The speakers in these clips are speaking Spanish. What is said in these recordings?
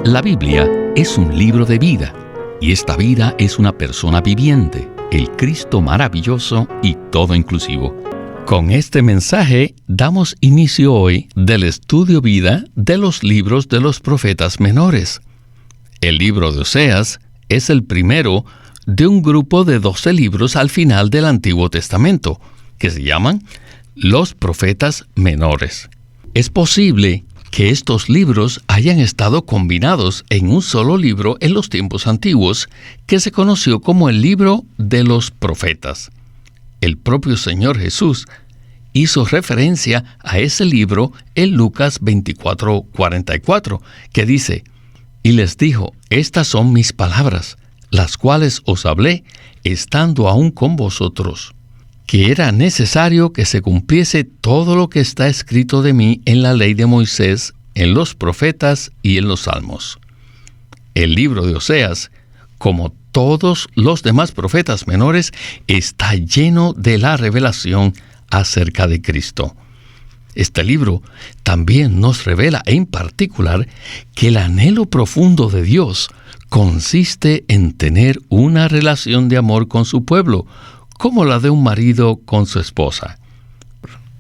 La Biblia es un libro de vida, y esta vida es una persona viviente, el Cristo maravilloso y todo inclusivo. Con este mensaje damos inicio hoy del estudio vida de los libros de los profetas menores. El libro de Oseas es el primero de un grupo de 12 libros al final del Antiguo Testamento, que se llaman los profetas menores. Es posible que estos libros hayan estado combinados en un solo libro en los tiempos antiguos, que se conoció como el libro de los profetas. El propio Señor Jesús hizo referencia a ese libro en Lucas 24:44, que dice: «Y les dijo, estas son mis palabras, las cuales os hablé, estando aún con vosotros, que era necesario que se cumpliese todo lo que está escrito de mí en la ley de Moisés, en los profetas y en los salmos». El libro de Oseas, como todos los demás profetas menores, está lleno de la revelación acerca de Cristo. Este libro también nos revela en particular que el anhelo profundo de Dios consiste en tener una relación de amor con su pueblo, como la de un marido con su esposa.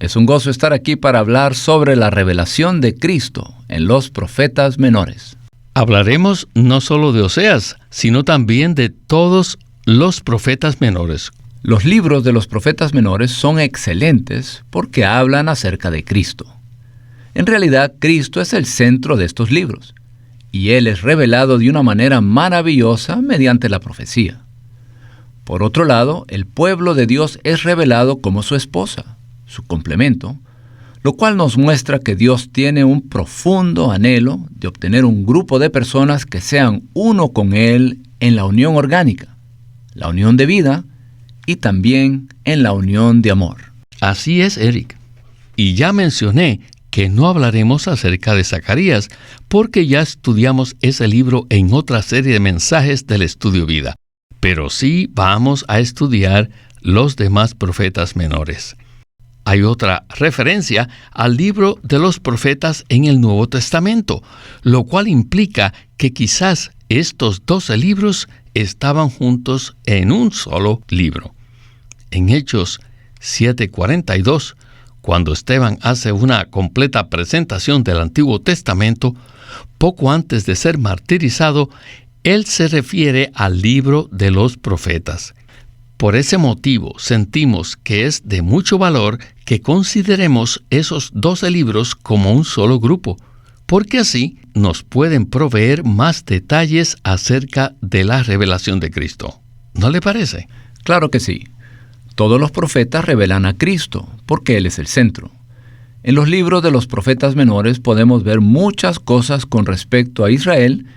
Es un gozo estar aquí para hablar sobre la revelación de Cristo en los profetas menores. Hablaremos no solo de Oseas, sino también de todos los profetas menores. Los libros de los profetas menores son excelentes porque hablan acerca de Cristo. En realidad, Cristo es el centro de estos libros, y Él es revelado de una manera maravillosa mediante la profecía. Por otro lado, el pueblo de Dios es revelado como su esposa, su complemento, lo cual nos muestra que Dios tiene un profundo anhelo de obtener un grupo de personas que sean uno con Él en la unión orgánica, la unión de vida, y también en la unión de amor. Así es, Eric. Y ya mencioné que no hablaremos acerca de Zacarías, porque ya estudiamos ese libro en otra serie de mensajes del Estudio Vida. Pero sí vamos a estudiar los demás profetas menores. Hay otra referencia al libro de los profetas en el Nuevo Testamento, lo cual implica que quizás estos 12 libros estaban juntos en un solo libro. En Hechos 7:42, cuando Esteban hace una completa presentación del Antiguo Testamento, poco antes de ser martirizado, él se refiere al libro de los profetas. Por ese motivo, sentimos que es de mucho valor que consideremos esos 12 libros como un solo grupo, porque así nos pueden proveer más detalles acerca de la revelación de Cristo. ¿No le parece? Claro que sí. Todos los profetas revelan a Cristo, porque Él es el centro. En los libros de los profetas menores podemos ver muchas cosas con respecto a Israel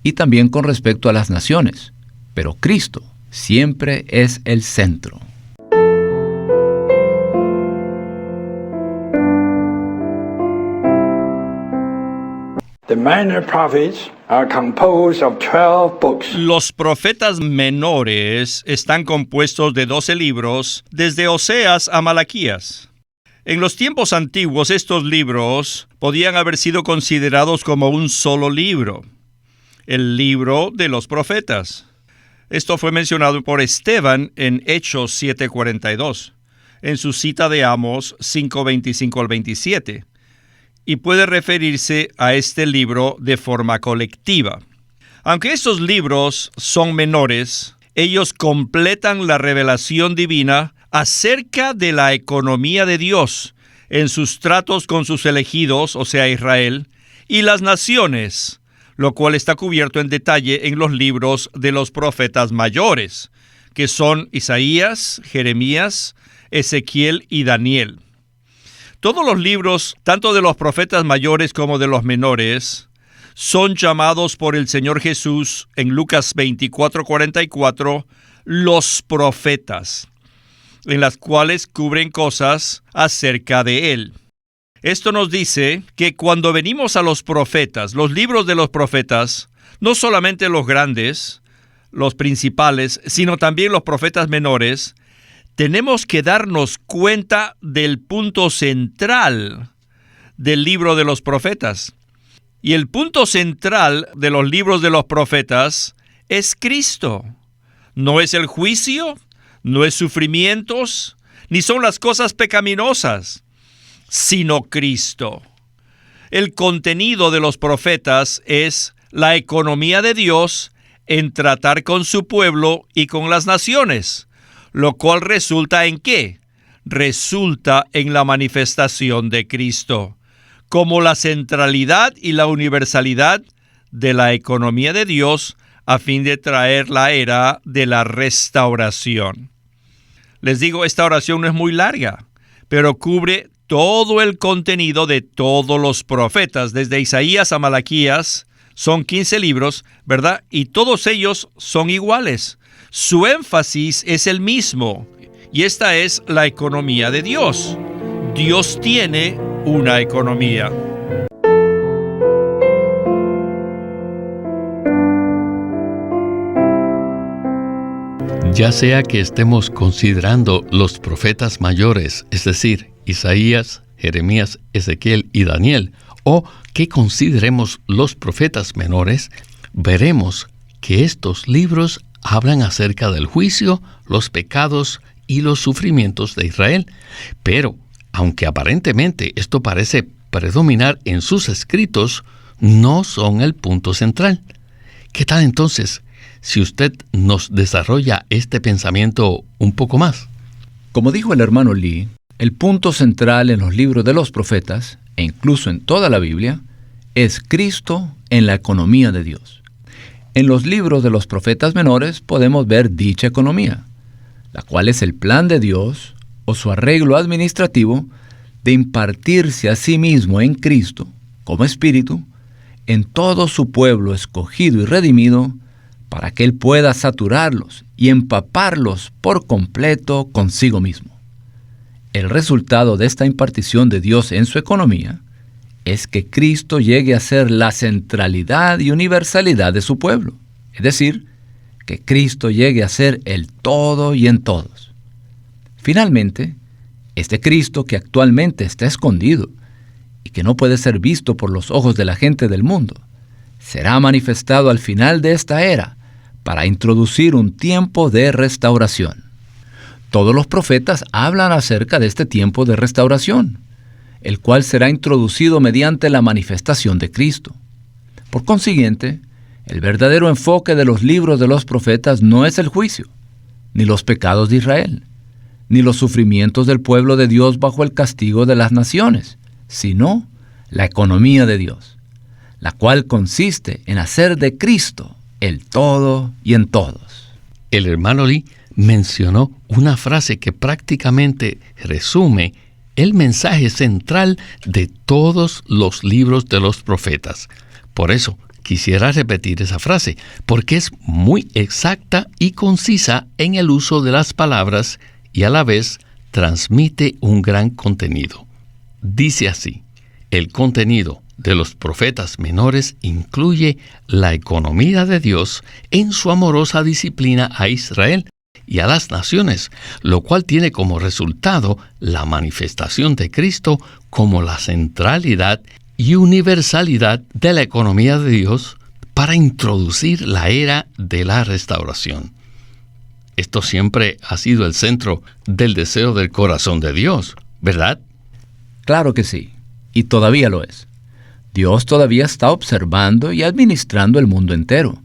y también con respecto a las naciones, pero Cristo siempre es el centro. The minor prophets are composed of 12 books. Los profetas menores están compuestos de 12 libros, desde Oseas a Malaquías. En los tiempos antiguos, estos libros podían haber sido considerados como un solo libro, el libro de los profetas. Esto fue mencionado por Esteban en Hechos 7:42, en su cita de Amos 5:25 al 27. Y puede referirse a este libro de forma colectiva. Aunque estos libros son menores, ellos completan la revelación divina acerca de la economía de Dios en sus tratos con sus elegidos, o sea, Israel, y las naciones, lo cual está cubierto en detalle en los libros de los profetas mayores, que son Isaías, Jeremías, Ezequiel y Daniel. Todos los libros, tanto de los profetas mayores como de los menores, son llamados por el Señor Jesús en Lucas 24:44 los profetas, en las cuales cubren cosas acerca de Él. Esto nos dice que cuando venimos a los profetas, los libros de los profetas, no solamente los grandes, los principales, sino también los profetas menores, tenemos que darnos cuenta del punto central del libro de los profetas. Y el punto central de los libros de los profetas es Cristo. No es el juicio, no es sufrimientos, ni son las cosas pecaminosas, sino Cristo. El contenido de los profetas es la economía de Dios en tratar con su pueblo y con las naciones, lo cual resulta ¿en qué? Resulta en la manifestación de Cristo, como la centralidad y la universalidad de la economía de Dios a fin de traer la era de la restauración. Les digo, esta oración no es muy larga, pero cubre todo el contenido de todos los profetas, desde Isaías a Malaquías. Son 15 libros, ¿verdad? Y todos ellos son iguales. Su énfasis es el mismo, y esta es la economía de Dios. Dios tiene una economía. Ya sea que estemos considerando los profetas mayores, es decir, Isaías, Jeremías, Ezequiel y Daniel, o que consideremos los profetas menores, veremos que estos libros hablan acerca del juicio, los pecados y los sufrimientos de Israel. Pero, aunque aparentemente esto parece predominar en sus escritos, no son el punto central. ¿Qué tal entonces si usted nos desarrolla este pensamiento un poco más? Como dijo el hermano Lee, el punto central en los libros de los profetas, e incluso en toda la Biblia, es Cristo en la economía de Dios. En los libros de los profetas menores podemos ver dicha economía, la cual es el plan de Dios, o su arreglo administrativo, de impartirse a sí mismo en Cristo, como Espíritu, en todo su pueblo escogido y redimido, para que Él pueda saturarlos y empaparlos por completo consigo mismo. El resultado de esta impartición de Dios en su economía es que Cristo llegue a ser la centralidad y universalidad de su pueblo, es decir, que Cristo llegue a ser el todo y en todos. Finalmente, este Cristo que actualmente está escondido y que no puede ser visto por los ojos de la gente del mundo, será manifestado al final de esta era para introducir un tiempo de restauración. Todos los profetas hablan acerca de este tiempo de restauración, el cual será introducido mediante la manifestación de Cristo. Por consiguiente, el verdadero enfoque de los libros de los profetas no es el juicio, ni los pecados de Israel, ni los sufrimientos del pueblo de Dios bajo el castigo de las naciones, sino la economía de Dios, la cual consiste en hacer de Cristo el todo y en todos. El hermano Lee mencionó una frase que prácticamente resume el mensaje central de todos los libros de los profetas. Por eso quisiera repetir esa frase, porque es muy exacta y concisa en el uso de las palabras y a la vez transmite un gran contenido. Dice así: el contenido de los profetas menores incluye la economía de Dios en su amorosa disciplina a Israel y a las naciones, lo cual tiene como resultado la manifestación de Cristo como la centralidad y universalidad de la economía de Dios para introducir la era de la restauración. Esto siempre ha sido el centro del deseo del corazón de Dios, ¿verdad? Claro que sí, y todavía lo es. Dios todavía está observando y administrando el mundo entero,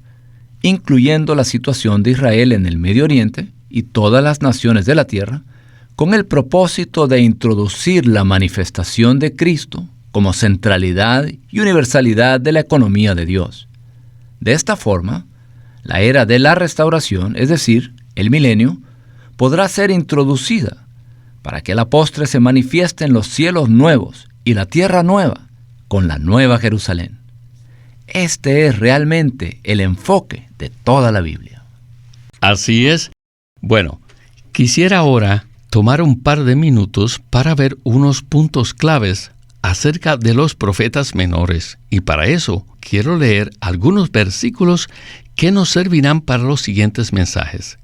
incluyendo la situación de Israel en el Medio Oriente y todas las naciones de la tierra, con el propósito de introducir la manifestación de Cristo como centralidad y universalidad de la economía de Dios. De esta forma, la era de la restauración, es decir, el milenio, podrá ser introducida para que a la postre se manifiesten los cielos nuevos y la tierra nueva, con la nueva Jerusalén. Este es realmente el enfoque de toda la Biblia. Así es. Bueno, quisiera ahora tomar un par de minutos para ver unos puntos claves acerca de los profetas menores, y para eso quiero leer algunos versículos que nos servirán para los siguientes mensajes.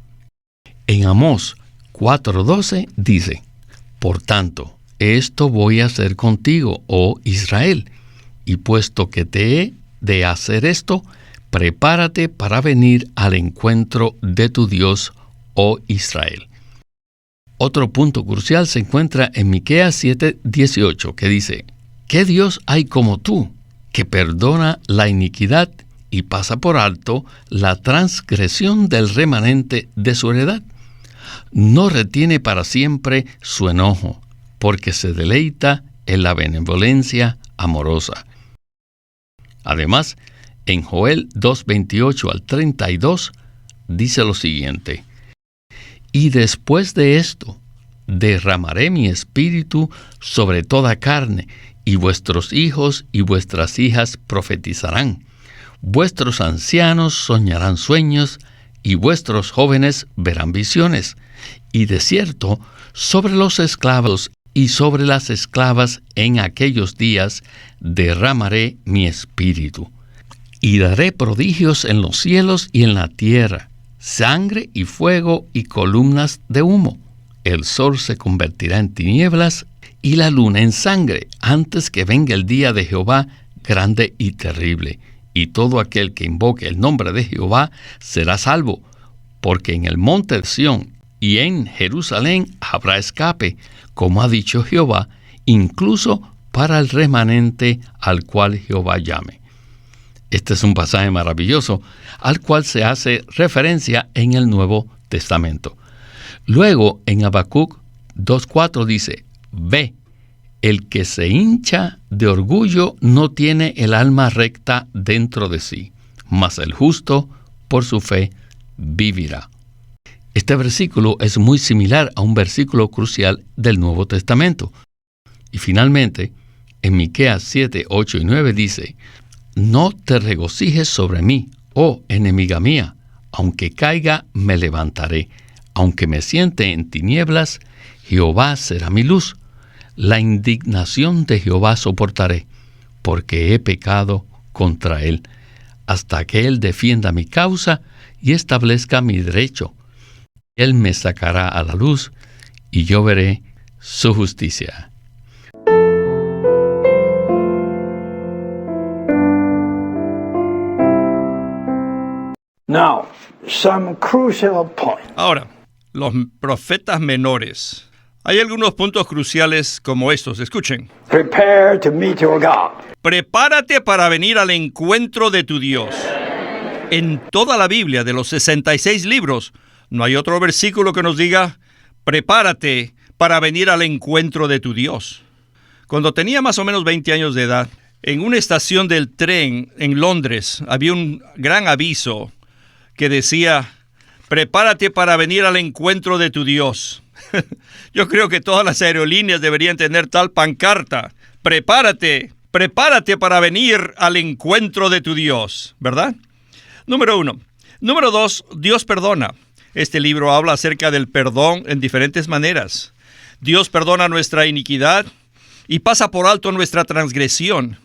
En Amós 4:12 dice: Por tanto, esto voy a hacer contigo, oh Israel, y puesto que te he de hacer esto, prepárate para venir al encuentro de tu Dios, oh Israel. Otro punto crucial se encuentra en Miqueas 7:18, que dice: ¿Qué Dios hay como tú, que perdona la iniquidad y pasa por alto la transgresión del remanente de su heredad? No retiene para siempre su enojo, porque se deleita en la benevolencia amorosa. Además, en Joel 2:28 al 32, dice lo siguiente: Y después de esto, derramaré mi espíritu sobre toda carne, y vuestros hijos y vuestras hijas profetizarán. Vuestros ancianos soñarán sueños, y vuestros jóvenes verán visiones. Y de cierto, sobre los esclavos y sobre las esclavas en aquellos días derramaré mi espíritu. Y daré prodigios en los cielos y en la tierra, sangre y fuego y columnas de humo. El sol se convertirá en tinieblas y la luna en sangre, antes que venga el día de Jehová grande y terrible. Y todo aquel que invoque el nombre de Jehová será salvo, porque en el monte de Sión y en Jerusalén habrá escape, como ha dicho Jehová, incluso para el remanente al cual Jehová llame. Este es un pasaje maravilloso al cual se hace referencia en el Nuevo Testamento. Luego, en Habacuc 2:4 dice: Ve, el que se hincha de orgullo no tiene el alma recta dentro de sí, mas el justo por su fe vivirá. Este versículo es muy similar a un versículo crucial del Nuevo Testamento. Y finalmente, en Miqueas 7:8 y 9 dice: No te regocijes sobre mí, oh enemiga mía, aunque caiga me levantaré, aunque me siente en tinieblas, Jehová será mi luz. La indignación de Jehová soportaré, porque he pecado contra él, hasta que él defienda mi causa y establezca mi derecho. Él me sacará a la luz, y yo veré su justicia. Now, some crucial points. Ahora, los profetas menores. Hay algunos puntos cruciales como estos. Escuchen. Prepare to meet your God. Prepárate para venir al encuentro de tu Dios. En toda la Biblia, de los 66 libros, no hay otro versículo que nos diga: prepárate para venir al encuentro de tu Dios. Cuando tenía más o menos 20 años de edad, en una estación del tren en Londres había un gran aviso que decía: prepárate para venir al encuentro de tu Dios. Yo creo que todas las aerolíneas deberían tener tal pancarta: prepárate para venir al encuentro de tu Dios, ¿verdad? Número 1. Número 2, Dios perdona. Este libro habla acerca del perdón en diferentes maneras. Dios perdona nuestra iniquidad y pasa por alto nuestra transgresión,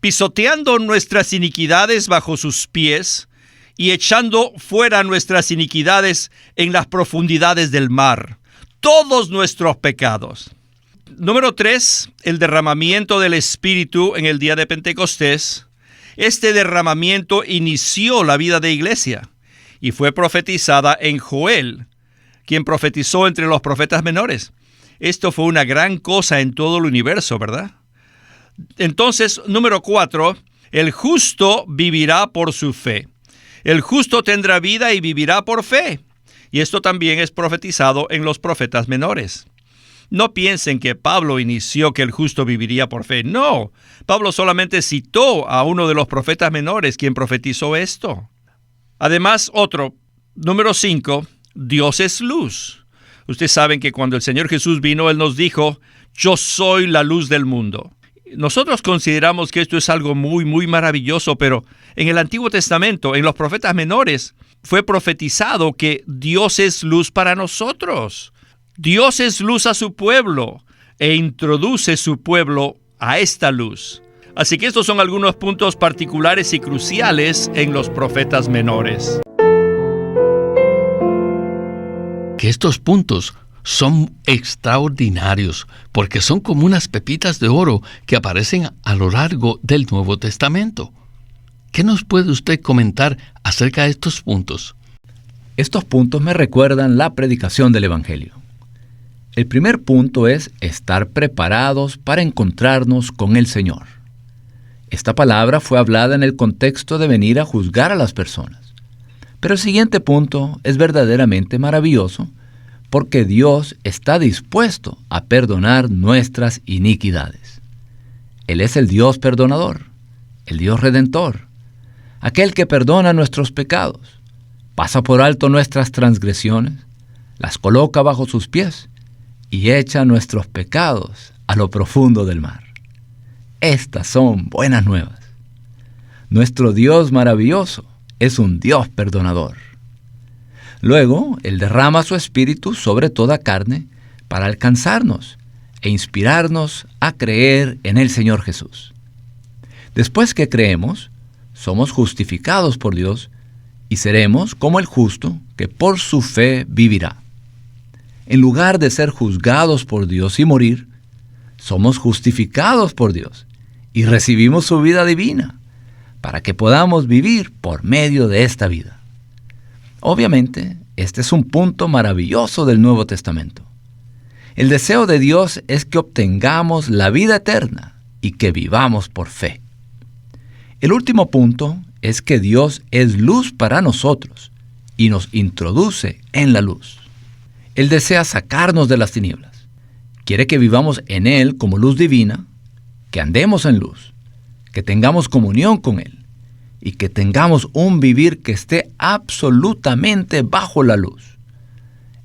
pisoteando nuestras iniquidades bajo sus pies y echando fuera nuestras iniquidades en las profundidades del mar. Todos nuestros pecados. Número 3, el derramamiento del Espíritu en el día de Pentecostés. Este derramamiento inició la vida de iglesia y fue profetizada en Joel, quien profetizó entre los profetas menores. Esto fue una gran cosa en todo el universo, ¿verdad? Entonces, número 4, el justo vivirá por su fe. El justo tendrá vida y vivirá por fe. Y esto también es profetizado en los profetas menores. No piensen que Pablo inició que el justo viviría por fe. No, Pablo solamente citó a uno de los profetas menores quien profetizó esto. Además, número 5, Dios es luz. Ustedes saben que cuando el Señor Jesús vino, Él nos dijo: yo soy la luz del mundo. Nosotros consideramos que esto es algo muy, muy maravilloso, pero en el Antiguo Testamento, en los profetas menores, fue profetizado que Dios es luz para nosotros. Dios es luz a su pueblo e introduce su pueblo a esta luz. Así que estos son algunos puntos particulares y cruciales en los profetas menores. Que estos puntos son extraordinarios porque son como unas pepitas de oro que aparecen a lo largo del Nuevo Testamento. ¿Qué nos puede usted comentar acerca de estos puntos? Estos puntos me recuerdan la predicación del Evangelio. El primer punto es estar preparados para encontrarnos con el Señor. Esta palabra fue hablada en el contexto de venir a juzgar a las personas. Pero el siguiente punto es verdaderamente maravilloso porque Dios está dispuesto a perdonar nuestras iniquidades. Él es el Dios perdonador, el Dios redentor, aquel que perdona nuestros pecados, pasa por alto nuestras transgresiones, las coloca bajo sus pies y echa nuestros pecados a lo profundo del mar. Estas son buenas nuevas. Nuestro Dios maravilloso es un Dios perdonador. Luego, Él derrama su Espíritu sobre toda carne para alcanzarnos e inspirarnos a creer en el Señor Jesús. Después que creemos, somos justificados por Dios y seremos como el justo que por su fe vivirá. En lugar de ser juzgados por Dios y morir, somos justificados por Dios y recibimos su vida divina para que podamos vivir por medio de esta vida. Obviamente, este es un punto maravilloso del Nuevo Testamento. El deseo de Dios es que obtengamos la vida eterna y que vivamos por fe. El último punto es que Dios es luz para nosotros y nos introduce en la luz. Él desea sacarnos de las tinieblas. Quiere que vivamos en Él como luz divina, que andemos en luz, que tengamos comunión con Él y que tengamos un vivir que esté absolutamente bajo la luz.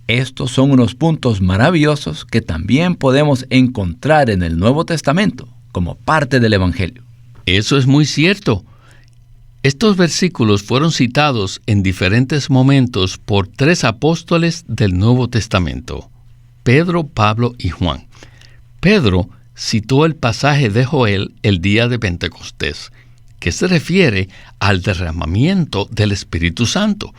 Estos son unos puntos maravillosos que también podemos encontrar en el Nuevo Testamento como parte del Evangelio. Eso es muy cierto. Estos versículos fueron citados en diferentes momentos por 3 apóstoles del Nuevo Testamento: Pedro, Pablo y Juan. Pedro citó el pasaje de Joel el día de Pentecostés, que se refiere al derramamiento del Espíritu Santo.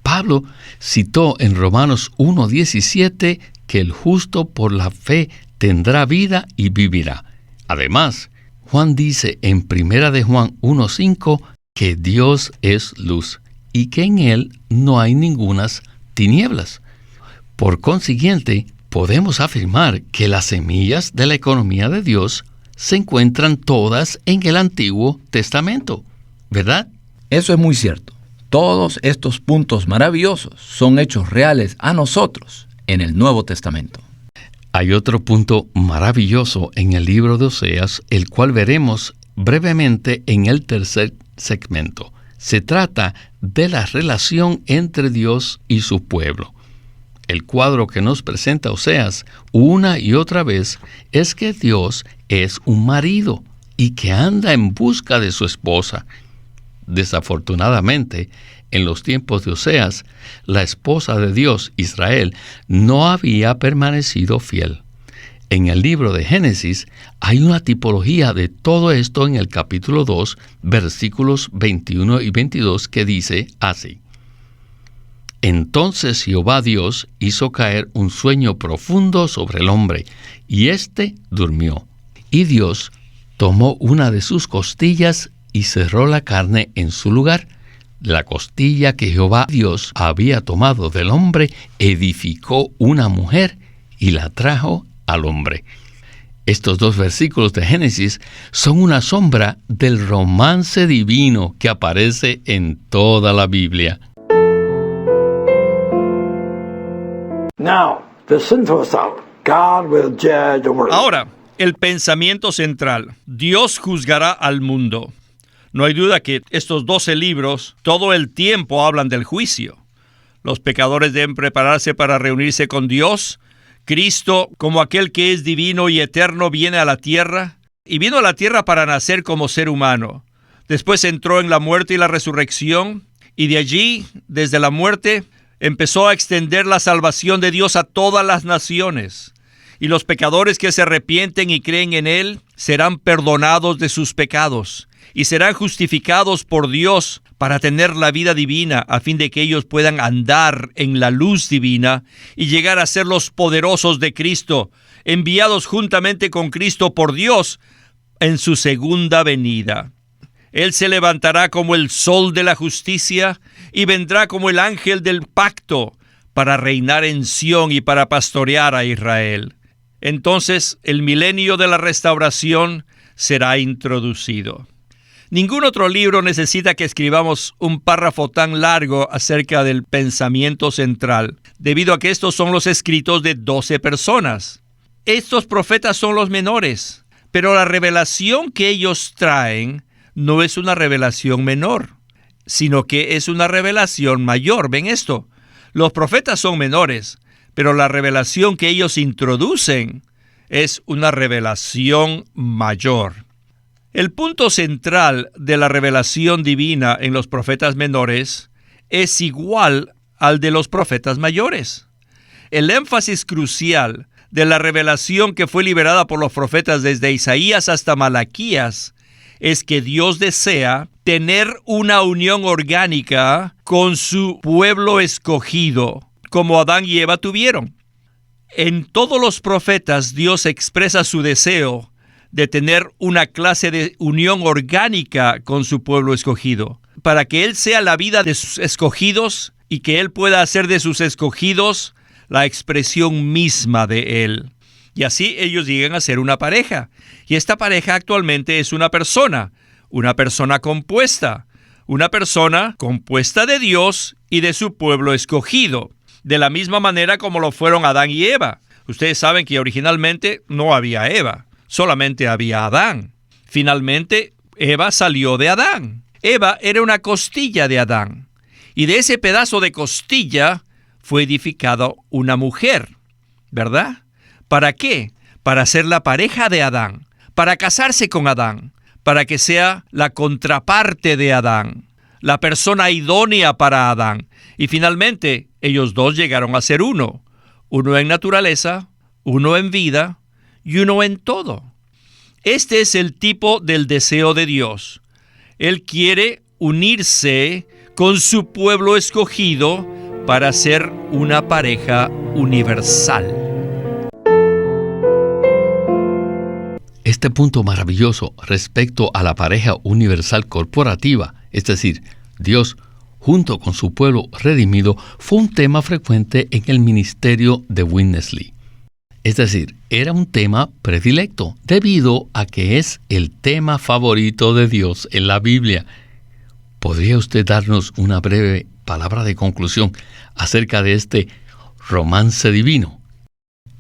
Pablo citó en Romanos 1:17 que el justo por la fe tendrá vida y vivirá. Además, Juan dice en 1 de Juan 1:5 que Dios es luz y que en Él no hay ningunas tinieblas. Por consiguiente, podemos afirmar que las semillas de la economía de Dios se encuentran todas en el Antiguo Testamento, ¿verdad? Eso es muy cierto. Todos estos puntos maravillosos son hechos reales a nosotros en el Nuevo Testamento. Hay otro punto maravilloso en el libro de Oseas, el cual veremos brevemente en el tercer segmento. Se trata de la relación entre Dios y su pueblo. El cuadro que nos presenta Oseas una y otra vez es que Dios es un marido y que anda en busca de su esposa. Desafortunadamente, en los tiempos de Oseas, la esposa de Dios, Israel, no había permanecido fiel. En el libro de Génesis hay una tipología de todo esto en el capítulo 2, versículos 21 y 22, que dice así: Entonces Jehová Dios hizo caer un sueño profundo sobre el hombre, y éste durmió. Y Dios tomó una de sus costillas y cerró la carne en su lugar. La costilla que Jehová Dios había tomado del hombre, edificó una mujer y la trajo al hombre. Estos 2 versículos de Génesis son una sombra del romance divino que aparece en toda la Biblia. Now, the central thought, God will judge the world. Ahora, el pensamiento central: Dios juzgará al mundo. No hay duda que estos 12 libros todo el tiempo hablan del juicio. Los pecadores deben prepararse para reunirse con Dios. Cristo, como aquel que es divino y eterno, viene a la tierra, y vino a la tierra para nacer como ser humano. Después entró en la muerte y la resurrección, y de allí, desde la muerte, empezó a extender la salvación de Dios a todas las naciones. Y los pecadores que se arrepienten y creen en Él serán perdonados de sus pecados y serán justificados por Dios para tener la vida divina, a fin de que ellos puedan andar en la luz divina y llegar a ser los poderosos de Cristo, enviados juntamente con Cristo por Dios en su segunda venida. Él se levantará como el sol de la justicia y vendrá como el ángel del pacto para reinar en Sión y para pastorear a Israel. Entonces el milenio de la restauración será introducido. Ningún otro libro necesita que escribamos un párrafo tan largo acerca del pensamiento central, debido a que estos son los escritos de 12 personas. Estos profetas son los menores, pero la revelación que ellos traen no es una revelación menor, sino que es una revelación mayor. ¿Ven esto? Los profetas son menores, pero la revelación que ellos introducen es una revelación mayor. El punto central de la revelación divina en los profetas menores es igual al de los profetas mayores. El énfasis crucial de la revelación que fue liberada por los profetas desde Isaías hasta Malaquías es que Dios desea tener una unión orgánica con su pueblo escogido, como Adán y Eva tuvieron. En todos los profetas Dios expresa su deseo de tener una clase de unión orgánica con su pueblo escogido, para que Él sea la vida de sus escogidos y que Él pueda hacer de sus escogidos la expresión misma de Él. Y así ellos llegan a ser una pareja. Y esta pareja actualmente es una persona compuesta de Dios y de su pueblo escogido, de la misma manera como lo fueron Adán y Eva. Ustedes saben que originalmente no había Eva, solamente había Adán. Finalmente, Eva salió de Adán. Eva era una costilla de Adán. Y de ese pedazo de costilla fue edificada una mujer, ¿verdad? ¿Para qué? Para ser la pareja de Adán, para casarse con Adán, para que sea la contraparte de Adán, la persona idónea para Adán. Y finalmente, ellos dos llegaron a ser uno en naturaleza, uno en vida y uno en todo. Este es el tipo del deseo de Dios. Él quiere unirse con su pueblo escogido para ser una pareja universal. Este punto maravilloso respecto a la pareja universal corporativa, es decir, Dios junto con su pueblo redimido, fue un tema frecuente en el ministerio de Witness Lee. Es decir, era un tema predilecto, debido a que es el tema favorito de Dios en la Biblia. ¿Podría usted darnos una breve palabra de conclusión acerca de este romance divino?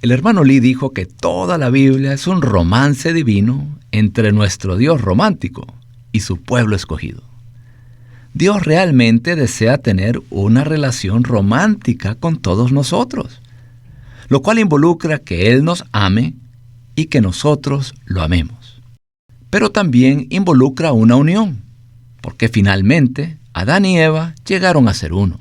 El hermano Lee dijo que toda la Biblia es un romance divino entre nuestro Dios romántico y su pueblo escogido. Dios realmente desea tener una relación romántica con todos nosotros, lo cual involucra que Él nos ame y que nosotros lo amemos. Pero también involucra una unión, porque finalmente Adán y Eva llegaron a ser uno.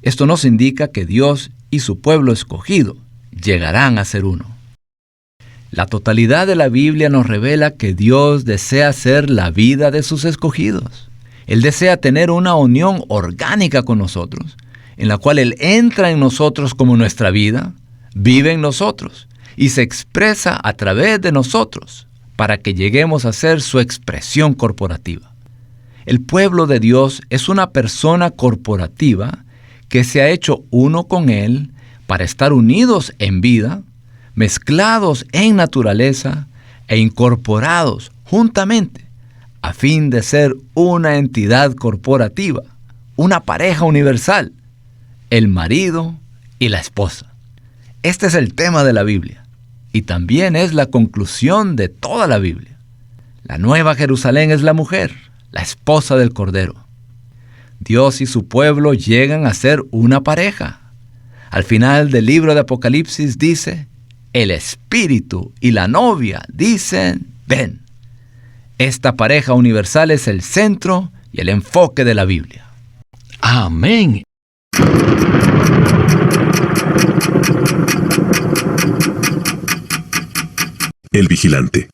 Esto nos indica que Dios y su pueblo escogido llegarán a ser uno. La totalidad de la Biblia nos revela que Dios desea ser la vida de sus escogidos. Él desea tener una unión orgánica con nosotros, en la cual Él entra en nosotros como nuestra vida, vive en nosotros y se expresa a través de nosotros para que lleguemos a ser su expresión corporativa. El pueblo de Dios es una persona corporativa que se ha hecho uno con Él para estar unidos en vida, mezclados en naturaleza e incorporados juntamente a fin de ser una entidad corporativa, una pareja universal, el marido y la esposa. Este es el tema de la Biblia y también es la conclusión de toda la Biblia. La Nueva Jerusalén es la mujer, la esposa del Cordero. Dios y su pueblo llegan a ser una pareja. Al final del libro de Apocalipsis dice, el Espíritu y la novia dicen, ven. Esta pareja universal es el centro y el enfoque de la Biblia. Amén. El Vigilante.